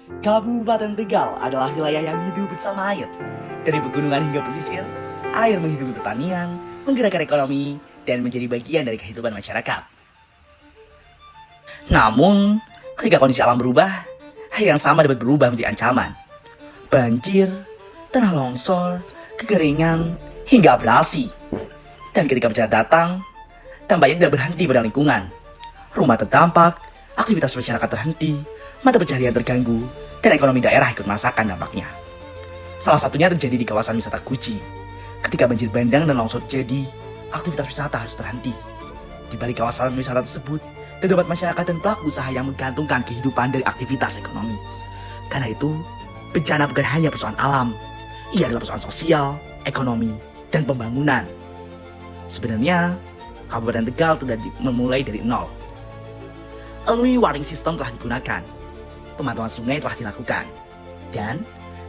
Kabupaten Tegal adalah wilayah yang hidup bersama air. Dari pegunungan hingga pesisir, air menghidupi pertanian, menggerakkan ekonomi, dan menjadi bagian dari kehidupan masyarakat. Namun, ketika kondisi alam berubah, air yang sama dapat berubah menjadi ancaman. Banjir, tanah longsor, kekeringan, hingga abrasi. Dan ketika bencana datang, dampaknya tidak berhenti pada lingkungan. Rumah terdampak, aktivitas masyarakat terhenti, mata pencaharian terganggu, dan ekonomi daerah ikut merasakan dampaknya. Salah satunya terjadi di kawasan wisata Guci. Ketika banjir bandang dan longsor terjadi, aktivitas wisata harus terhenti. Di balik kawasan wisata tersebut, terdapat masyarakat dan pelaku usaha yang menggantungkan kehidupan dari aktivitas ekonomi. Karena itu, bencana bukan hanya persoalan alam, ia adalah persoalan sosial, ekonomi, dan pembangunan. Sebenarnya, Kabupaten Tegal tidak memulai dari nol. Early warning system telah digunakan, pemantauan sungai telah dilakukan, dan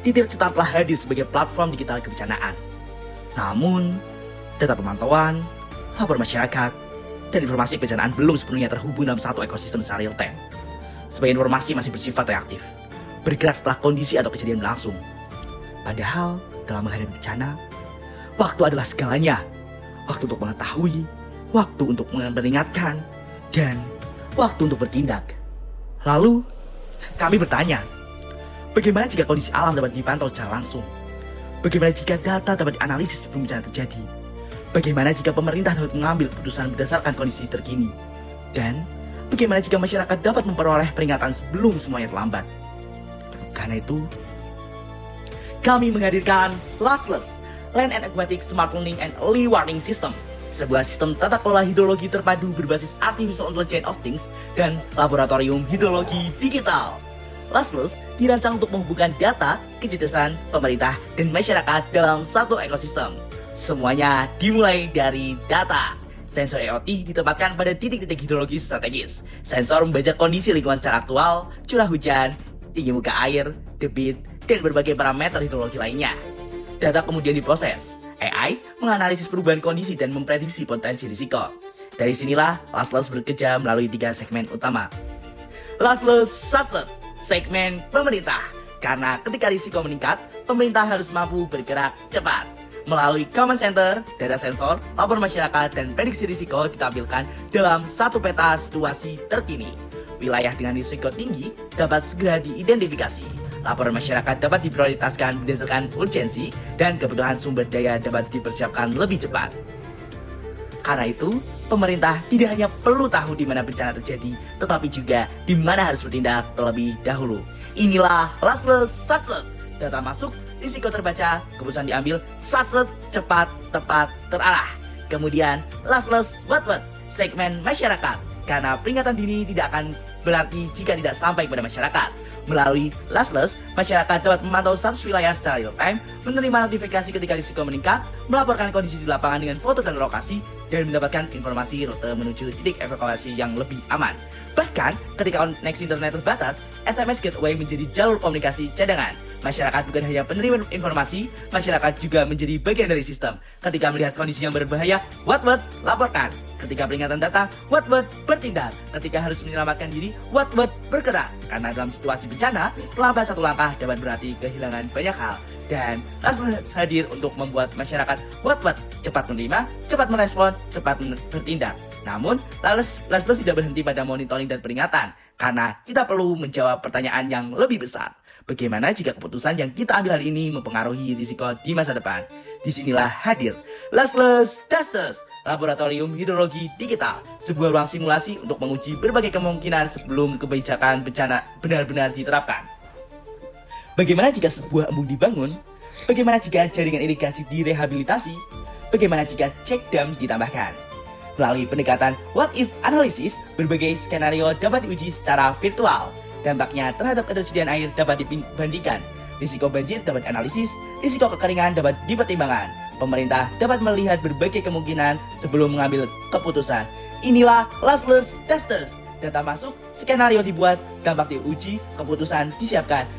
titik cetak telah hadir sebagai platform digital kebencanaan. Namun, data pemantauan, lapor masyarakat, dan informasi kebencanaan belum sepenuhnya terhubung dalam satu ekosistem secara real time. Sebagian informasi masih bersifat reaktif, bergerak setelah kondisi atau kejadian berlangsung. Padahal, dalam menghadapi bencana, waktu adalah segalanya. Waktu untuk mengetahui, waktu untuk memperingatkan, dan waktu untuk bertindak. Lalu, kami bertanya, bagaimana jika kondisi alam dapat dipantau secara langsung? Bagaimana jika data dapat dianalisis sebelum bencana terjadi? Bagaimana jika pemerintah dapat mengambil keputusan berdasarkan kondisi terkini? Dan bagaimana jika masyarakat dapat memperoleh peringatan sebelum semuanya terlambat? Karena itu, kami menghadirkan Lastless, Land and Aquatic Smart Learning and Early Warning System, sebuah sistem tata kelola hidrologi terpadu berbasis Artificial Intelligence of Things dan laboratorium hidrologi digital. Lastless dirancang untuk menghubungkan data, kecerdasan, pemerintah, dan masyarakat dalam satu ekosistem. Semuanya dimulai dari data. Sensor IoT ditempatkan pada titik-titik hidrologi strategis. Sensor membaca kondisi lingkungan secara aktual, curah hujan, tinggi muka air, debit, dan berbagai parameter hidrologi lainnya. Data kemudian diproses. AI menganalisis perubahan kondisi dan memprediksi potensi risiko. Dari sinilah Lastless bekerja melalui 3 segmen utama. Lastless 1, segmen pemerintah. Karena ketika risiko meningkat, pemerintah harus mampu bergerak cepat. Melalui command center, data sensor, lapor masyarakat, dan prediksi risiko ditampilkan dalam satu peta situasi terkini. Wilayah dengan risiko tinggi dapat segera diidentifikasi. Laporan masyarakat dapat diprioritaskan berdasarkan urgensi dan kebutuhan sumber daya dapat dipersiapkan lebih cepat. Karena itu, pemerintah tidak hanya perlu tahu di mana bencana terjadi, tetapi juga di mana harus bertindak terlebih dahulu. Inilah Lastless Satset. Data masuk, risiko terbaca, keputusan diambil, satset, cepat, tepat, terarah. Kemudian, Lastless What, segmen masyarakat. Karena peringatan dini tidak akan berarti jika tidak sampai pada masyarakat. Melalui Lastless, masyarakat dapat memantau status wilayah secara real time, menerima notifikasi ketika risiko meningkat, melaporkan kondisi di lapangan dengan foto dan lokasi, dan mendapatkan informasi rute menuju titik evakuasi yang lebih aman. Bahkan, ketika koneksi internet terbatas, SMS Gateway menjadi jalur komunikasi cadangan. Masyarakat bukan hanya penerima informasi, masyarakat juga menjadi bagian dari sistem. Ketika melihat kondisi yang berbahaya, what, laporkan. Ketika peringatan datang, what, bertindak. Ketika harus menyelamatkan diri, what, bergerak. Karena dalam situasi bencana, terlambat satu langkah dapat berarti kehilangan banyak hal. Dan Lastless hadir untuk membuat masyarakat what, cepat menerima, cepat merespon, cepat bertindak. Namun, Lastless tidak berhenti pada monitoring dan peringatan, karena kita perlu menjawab pertanyaan yang lebih besar. Bagaimana jika keputusan yang kita ambil hari ini mempengaruhi risiko di masa depan? Disinilah hadir Lastless Testers, Laboratorium Hidrologi Digital, sebuah ruang simulasi untuk menguji berbagai kemungkinan sebelum kebijakan bencana benar-benar diterapkan. Bagaimana jika sebuah embung dibangun? Bagaimana jika jaringan irigasi direhabilitasi? Bagaimana jika cek dam ditambahkan? Melalui pendekatan what if analisis, berbagai skenario dapat diuji secara virtual. Dampaknya terhadap ketersediaan air dapat dibandingkan. Risiko banjir dapat dianalisis, risiko kekeringan dapat dipertimbangkan. Pemerintah dapat melihat berbagai kemungkinan sebelum mengambil keputusan. Inilah Lastless Testers. Data masuk, skenario dibuat, dampak diuji, keputusan disiapkan.